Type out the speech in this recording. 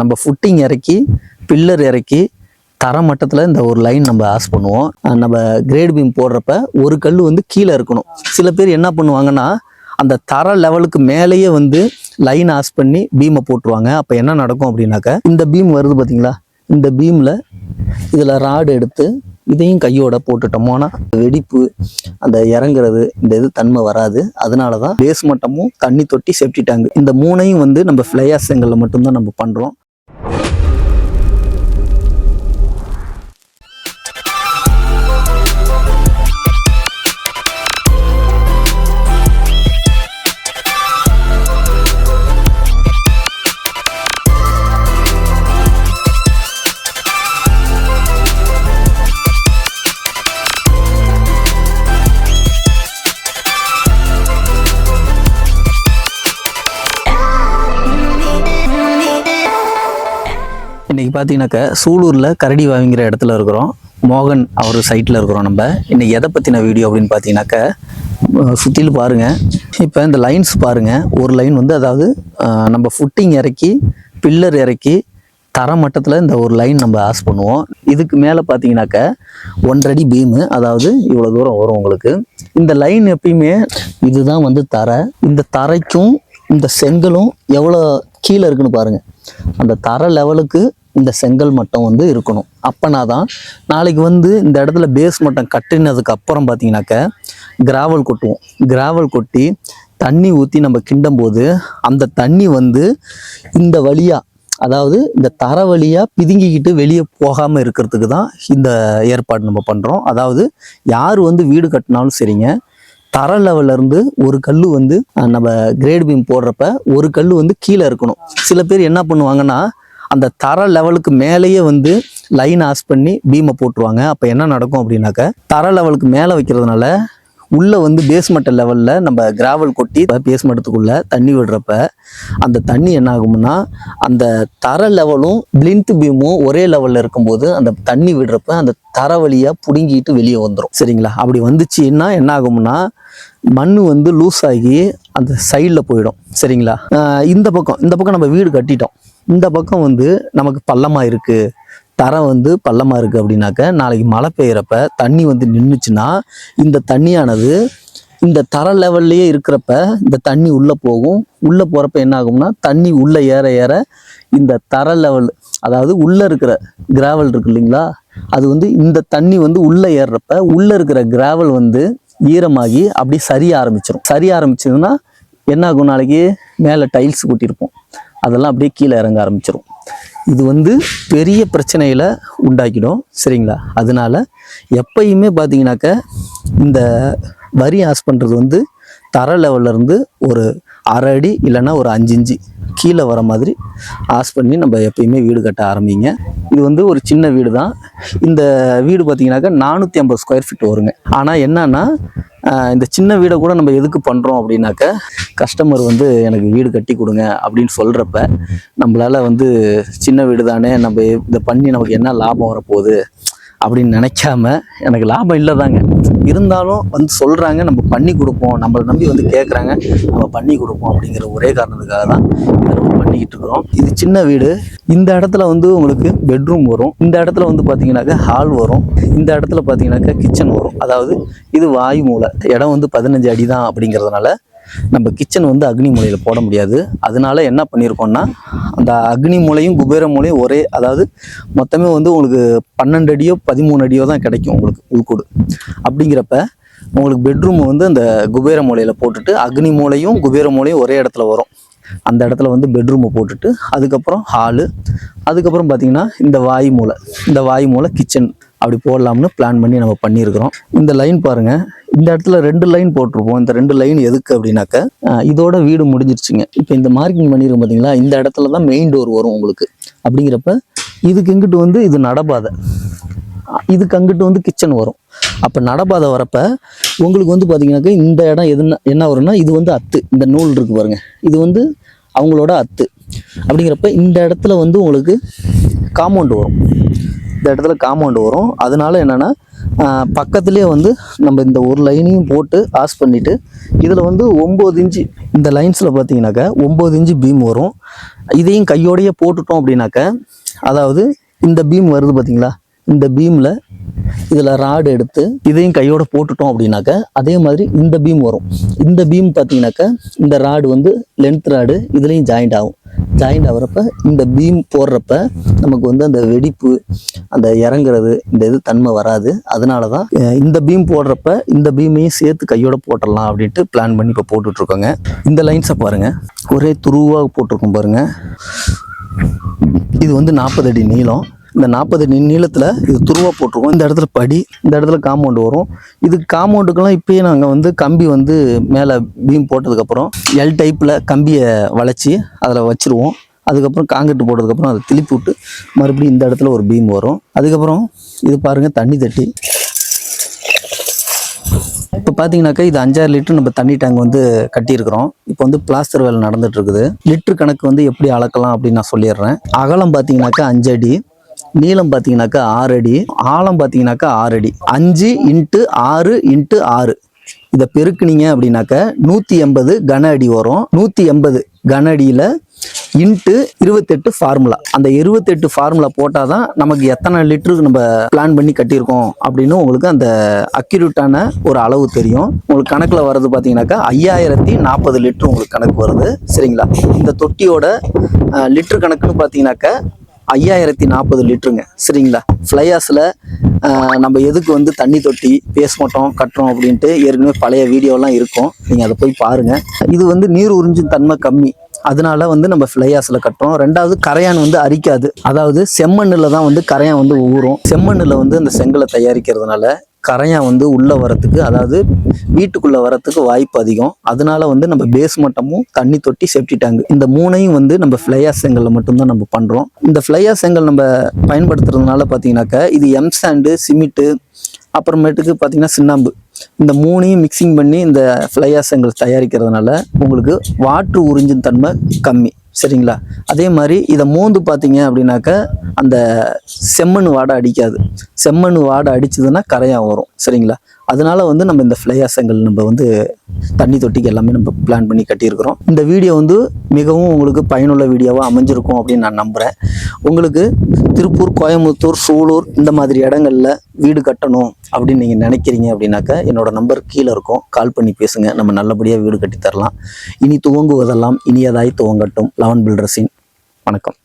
நம்ம ஃபுட்டிங் இறக்கி பில்லர் இறக்கி தர மட்டத்தில் இந்த ஒரு லைன் நம்ம ஆஸ் பண்ணுவோம். நம்ம கிரேட் பீம் போடுறப்ப ஒரு கல் வந்து கீழே இருக்கணும். சில பேர் என்ன பண்ணுவாங்கன்னா அந்த தர லெவலுக்கு மேலேயே வந்து லைன் ஆஸ் பண்ணி பீமை போட்டுருவாங்க. அப்போ என்ன நடக்கும் அப்படின்னாக்க, இந்த பீம் வருது பார்த்தீங்களா, இந்த பீமில் இதில் ராடு எடுத்து இதையும் கையோட போட்டுட்டோமோனா வெடிப்பு அந்த இறங்குறது இந்த இது தன்மை வராது. அதனால தான் பேஸ் மட்டமும் தண்ணி தொட்டி சேஃப்டி டேங்க் இந்த மூணையும் வந்து நம்ம ஃப்ளையா செங்கல்ல மட்டும்தான் நம்ம பண்ணுறோம். இன்றைக்கி பார்த்தீங்கன்னாக்கா சூலூரில் கரடி வாங்கிற இடத்துல இருக்கிறோம். மோகன் அவர் சைட்டில் இருக்கிறோம். நம்ம இன்றைக்கி எதை பற்றின வீடியோ அப்படின்னு பார்த்தீங்கன்னாக்கா, சுற்றிலும் பாருங்கள். இப்போ இந்த லைன்ஸ் பாருங்கள். ஒரு லைன் வந்து அதாவது நம்ம ஃபுட்டிங் இறக்கி பில்லர் இறக்கி தர மட்டத்தில் இந்த ஒரு லைன் நம்ம ஆஸ் பண்ணுவோம். இதுக்கு மேலே பார்த்தீங்கன்னாக்கா 1 அடி பீமு, அதாவது இவ்வளோ தூரம் வரும் உங்களுக்கு. இந்த லைன் எப்பயுமே இதுதான் வந்து தர. இந்த தரைக்கும் இந்த செங்கலும் எவ்வளோ கீழே இருக்குன்னு பாருங்கள். அந்த தர லெவலுக்கு இந்த செங்கல் மட்டம் வந்து இருக்கணும். அப்போனா தான் நாளைக்கு வந்து இந்த இடத்துல பேஸ் மட்டம் கட்டினதுக்கு அப்புறம் பார்த்தீங்கன்னாக்க கிராவல் கொட்டுவோம். கிராவல் கொட்டி தண்ணி ஊற்றி நம்ம கிண்டும் போது அந்த தண்ணி வந்து இந்த வழியாக, அதாவது இந்த தர வழியாக பிதுங்கிக்கிட்டு வெளியே போகாமல் இருக்கிறதுக்கு தான் இந்த ஏற்பாடு நம்ம பண்ணுறோம். அதாவது யார் வந்து வீடு கட்டினாலும் சரிங்க, தர லெவல்ல இருந்து ஒரு கல் வந்து நம்ம கிரேட் பீம் போடுறப்ப ஒரு கல் வந்து கீழே இருக்கணும். சில பேர் என்ன பண்ணுவாங்கன்னா அந்த தர லெவலுக்கு மேலேயே வந்து லைன் ஆஸ் பண்ணி பீமை போட்டுருவாங்க. அப்போ என்ன நடக்கும் அப்படின்னாக்க, தர லெவலுக்கு மேலே வைக்கிறதுனால உள்ளே வந்து பேஸ்மெண்ட் லெவலில் நம்ம கிராவல் கொட்டி பேஸ்மெண்ட்டுக்குள்ளே தண்ணி விடுறப்ப அந்த தண்ணி என்ன ஆகும்னா அந்த தர லெவலும் பிளிந்த் பீமும் ஒரே லெவலில் இருக்கும்போது அந்த தண்ணி விடுறப்ப அந்த தர வழியாக பிடுங்கிட்டு வெளியே வந்துடும். சரிங்களா? அப்படி வந்துச்சுன்னா என்ன ஆகும்னா மண் வந்து லூஸ் ஆகி அந்த சைடில் போயிடும். சரிங்களா? இந்த பக்கம் நம்ம வீடு கட்டிட்டோம். இந்த பக்கம் வந்து நமக்கு பள்ளமாக இருக்குது, தரம் வந்து பள்ளமாக இருக்குது அப்படின்னாக்க, நாளைக்கு மழை பெய்கிறப்ப தண்ணி வந்து நின்றுச்சுன்னா இந்த தண்ணியானது இந்த தர லெவல்லையே இருக்கிறப்ப இந்த தண்ணி உள்ளே போகும். உள்ளே போகிறப்ப என்ன ஆகும்னா தண்ணி உள்ளே ஏற ஏற இந்த தர லெவல், அதாவது உள்ளே இருக்கிற கிராவல் இருக்கு இல்லைங்களா, அது வந்து இந்த தண்ணி வந்து உள்ளே ஏறுறப்ப உள்ளே இருக்கிற கிராவல் வந்து ஈரமாகி அப்படி சரிய ஆரம்பிச்சதுன்னா என்ன ஆகும், நாளைக்கு மேலே டைல்ஸ் கூட்டியிருப்போம், அதெல்லாம் அப்படியே கீழே இறங்க ஆரம்பிச்சிடும். இது வந்து பெரிய பிரச்சனையில் உண்டாக்கிடும். சரிங்களா? அதனால எப்பயுமே பார்த்தீங்கன்னாக்க இந்த வரி ஆஸ் பண்ணுறது வந்து தர லெவல்லேருந்து ஒரு 1/2 அடி இல்லைன்னா ஒரு 5 இன்ச்சு கீழே வர மாதிரி ஆஸ் பண்ணி நம்ம எப்பயுமே வீடு கட்ட ஆரம்பிங்க. இது வந்து ஒரு சின்ன வீடு தான். இந்த வீடு பார்த்தீங்கன்னாக்கா 450 ஸ்கொயர் ஃபீட் வருங்க. ஆனால் என்னன்னா இந்த சின்ன வீடை கூட நம்ம எதுக்கு பண்ணுறோம் அப்படின்னாக்க, கஸ்டமர் வந்து எனக்கு வீடு கட்டி கொடுங்க அப்படின்னு சொல்கிறப்ப நம்மளால் வந்து சின்ன வீடு தானே, நம்ம இதை பண்ணி நமக்கு என்ன லாபம் வரப்போகுது அப்படின்னு நினைக்காம, எனக்கு லாபம் இல்லை தாங்க, இருந்தாலும் வந்து சொல்கிறாங்க நம்ம பண்ணி கொடுப்போம், நம்மளை நம்பி வந்து கேட்குறாங்க, நம்ம பண்ணி கொடுப்போம் அப்படிங்கிற ஒரே காரணத்துக்காக தான் இதை நம்ம பண்ணிக்கிட்டு இருக்கிறோம். இது சின்ன வீடு. இந்த இடத்துல வந்து உங்களுக்கு பெட்ரூம் வரும், இந்த இடத்துல வந்து பார்த்தீங்கன்னாக்கா ஹால் வரும், இந்த இடத்துல பார்த்தீங்கன்னாக்கா கிச்சன் வரும். அதாவது இது வாயு மூலை. இடம் வந்து 15 அடி தான் அப்படிங்கிறதுனால நம்ம கிச்சன் வந்து அக்னி மூலையில் போட முடியாது. அதனால என்ன பண்ணியிருக்கோம்னா அந்த அக்னி மூலையும் குபேர மூலையும் ஒரே, அதாவது மொத்தமே வந்து உங்களுக்கு 12 அடியோ 13 அடியோ தான் கிடைக்கும் உங்களுக்கு உள்கூடு. அப்படிங்கிறப்ப உங்களுக்கு பெட்ரூம் வந்து அந்த குபேர மூலையில் போட்டுட்டு அக்னி மூலையும் குபேர மூலையும் ஒரே இடத்துல வரும். அந்த இடத்துல வந்து பெட்ரூமை போட்டுட்டு அதுக்கப்புறம் ஹாலு, அதுக்கப்புறம் பார்த்தீங்கன்னா இந்த வாயு மூலை கிச்சன் அப்படி போடலாம்னு பிளான் பண்ணி நம்ம பண்ணியிருக்கிறோம். இந்த லைன் பாருங்கள், இந்த இடத்துல 2 லைன் போட்டிருப்போம். இந்த 2 லைன் எதுக்கு அப்படின்னாக்க, இதோட வீடு முடிஞ்சிருச்சுங்க. இப்போ இந்த மார்க்கிங் பண்ணியிருக்கோம் பார்த்தீங்களா, இந்த இடத்துல தான் மெயின் டோர் வரும் உங்களுக்கு. அப்படிங்கிறப்ப இதுக்கு எங்கிட்டு வந்து இது நடபாதை, இதுக்கு அங்கிட்டு வந்து கிச்சன் வரும். அப்போ நடபாதை வரப்ப உங்களுக்கு வந்து பார்த்தீங்கன்னாக்கா இந்த இடம் என்ன வரும்னா, இது வந்து அத்து, இந்த நூல் இருக்கு பாருங்க, இது வந்து அவங்களோட அத்து. அப்படிங்கிறப்ப இந்த இடத்துல வந்து உங்களுக்கு காம்பவுண்டு வரும். இந்த இடத்துல காம்பவுண்டு வரும். அதனால என்னென்னா பக்கத்துலேயே வந்து நம்ம இந்த ஒரு லைனையும் போட்டு ஆஸ் பண்ணிவிட்டு இதில் வந்து 9 இன்ச்சு இந்த லைன்ஸில் பார்த்தீங்கன்னாக்கா 9 இன்ச்சு பீம் வரும். இதையும் கையோடையே போட்டுட்டோம் அப்படின்னாக்கா, அதாவது இந்த பீம் வருது பார்த்தீங்களா, இந்த பீமில் இதில் ராடு எடுத்து இதையும் கையோட போட்டுட்டோம் அப்படின்னாக்கா அதே மாதிரி இந்த பீம் வரும். இந்த பீம் பார்த்தீங்கன்னாக்கா இந்த ராடு வந்து லென்த் ராடு இதுலேயும் ஜாயிண்ட் ஆகும். ஜாயிண்ட் ஆகிறப்ப இந்த பீம் போடுறப்ப நமக்கு வந்து அந்த வெடிப்பு அந்த இறங்குறது இந்த இது தன்மை வராது. அதனால தான் இந்த பீம் போடுறப்ப இந்த பீமையும் சேர்த்து கையோட போட்டுடலாம் அப்படின்ட்டு பிளான் பண்ணி இப்போ போட்டுட்ருக்கோங்க. இந்த லைன்ஸை பாருங்கள், ஒரே துருவாக போட்டிருக்கோம் பாருங்கள். இது வந்து 40 அடி நீளம். இந்த 40 அடி நீளத்தில் இது துருவா போட்டிருக்கோம். இந்த இடத்துல படி, இந்த இடத்துல காம்பவுண்டு வரும். இது காம்பவுண்டுக்கெல்லாம் இப்போயே நாங்கள் வந்து கம்பி வந்து மேலே பீம் போட்டதுக்கப்புறம் எல் டைப்பில் கம்பியை வளைச்சி அதில் வச்சுருவோம். அதுக்கப்புறம் காங்கிரீட் போட்டதுக்கப்புறம் அதை திருப்பி விட்டு மறுபடியும் இந்த இடத்துல ஒரு பீம் வரும். அதுக்கப்புறம் இது பாருங்கள், தண்ணி தட்டி இப்போ பார்த்தீங்கன்னாக்கா இது 5-6 லிட்டர் நம்ம தண்ணி டேங்க் வந்து கட்டியிருக்கிறோம். இப்போ வந்து பிளாஸ்டர் வேலை நடந்துட்டு இருக்குது. லிட்டர் கணக்கு வந்து எப்படி அளக்கலாம் அப்படின்னு நான் சொல்லிடுறேன். அகலம் பார்த்தீங்கன்னாக்கா 5 அடி, நீளம் பார்த்தீங்கன்னாக்கா 6 அடி, ஆழம் பார்த்தீங்கன்னாக்கா 6 அடி. 5 × 6 × 6 இதை பெருக்குனீங்க அப்படின்னாக்கா 180 கன அடி வரும். 180 கன அடியில் இன்ட்டு 28 ஃபார்முலா. அந்த 28 ஃபார்முலா போட்டால் தான் நமக்கு எத்தனை லிட்டருக்கு நம்ம பிளான் பண்ணி கட்டியிருக்கோம் அப்படின்னு உங்களுக்கு அந்த அக்யூரேட்டான ஒரு அளவு தெரியும். உங்களுக்கு கணக்கில் வர்றது பார்த்தீங்கன்னாக்கா 5040 லிட்டர் உங்களுக்கு கணக்கு வருது. சரிங்களா? இந்த தொட்டியோட லிட்டர் கணக்குன்னு பார்த்தீங்கன்னாக்கா 5040 லிட்டருங்க. சரிங்களா? ஃப்ளையாஸில் நம்ம எதுக்கு வந்து தண்ணி தொட்டி பேஸ் மட்டம் கட்டுறோம் அப்படின்ட்டு ஏற்கனவே பழைய வீடியோலாம் இருக்கும், நீங்கள் அதை போய் பாருங்கள். இது வந்து நீர் உறிஞ்சும் தன்மை கம்மி, அதனால வந்து நம்ம ஃப்ளையாஸில் கட்டுறோம். ரெண்டாவது கரையான் வந்து அரிக்காது. அதாவது செம்மண்ணில் தான் வந்து கரையான் வந்து ஊறும். செம்மண்ணில் வந்து அந்த செங்கலை தயாரிக்கிறதுனால கரையான் வந்து உள்ளே வரத்துக்கு, அதாவது வீட்டுக்குள்ளே வரத்துக்கு வாய்ப்பு அதிகம். அதனால வந்து நம்ம பேஸ் மட்டமும் தண்ணி தொட்டி சேஃப்டி டேங்க் இந்த மூணையும் வந்து நம்ம ஃப்ளையாஸ் செங்கலில் மட்டும்தான் நம்ம பண்ணுறோம். இந்த ஃப்ளையாஸ் செங்கல் நம்ம பயன்படுத்துறதுனால பார்த்தீங்கன்னாக்கா இது எம்சாண்டு, சிமெண்ட்டு, அப்புறமேட்டுக்கு பார்த்தீங்கன்னா சுண்ணாம்பு, இந்த மூணையும் மிக்சிங் பண்ணி இந்த ஃப்ளையாஸ் செங்கல் தயாரிக்கிறதுனால உங்களுக்கு வாட்ரு உறிஞ்சும் தன்மை கம்மி. சரிங்களா? அதே மாதிரி இதை மோந்து பார்த்தீங்க அப்படின்னாக்கா அந்த செம்மண் வாடை அடிக்காது. செம்மண் வாடை அடிச்சதுன்னா கரையான் வரும். சரிங்களா? அதனால வந்து நம்ம இந்த ஃப்ளையாஸ் செங்கல் நம்ம வந்து தண்ணி தொட்டிக்கு எல்லாமே நம்ம பிளான் பண்ணி கட்டியிருக்கிறோம். இந்த வீடியோ வந்து மிகவும் உங்களுக்கு பயனுள்ள வீடியோவாக அமைஞ்சிருக்கும் அப்படின்னு நான் நம்புகிறேன். உங்களுக்கு திருப்பூர், கோயம்புத்தூர், சூலூர் இந்த மாதிரி இடங்களில் வீடு கட்டணும் அப்படின்னு நீங்கள் நினைக்கிறீங்க அப்படின்னாக்கா என்னோட நம்பர் கீழே இருக்கும், கால் பண்ணி பேசுங்க. நம்ம நல்லபடியாக வீடு கட்டி தரலாம். இனி துவங்குவதெல்லாம் இனியதாய் துவங்கட்டும். லவன் பில்டர்ஸின் வணக்கம்.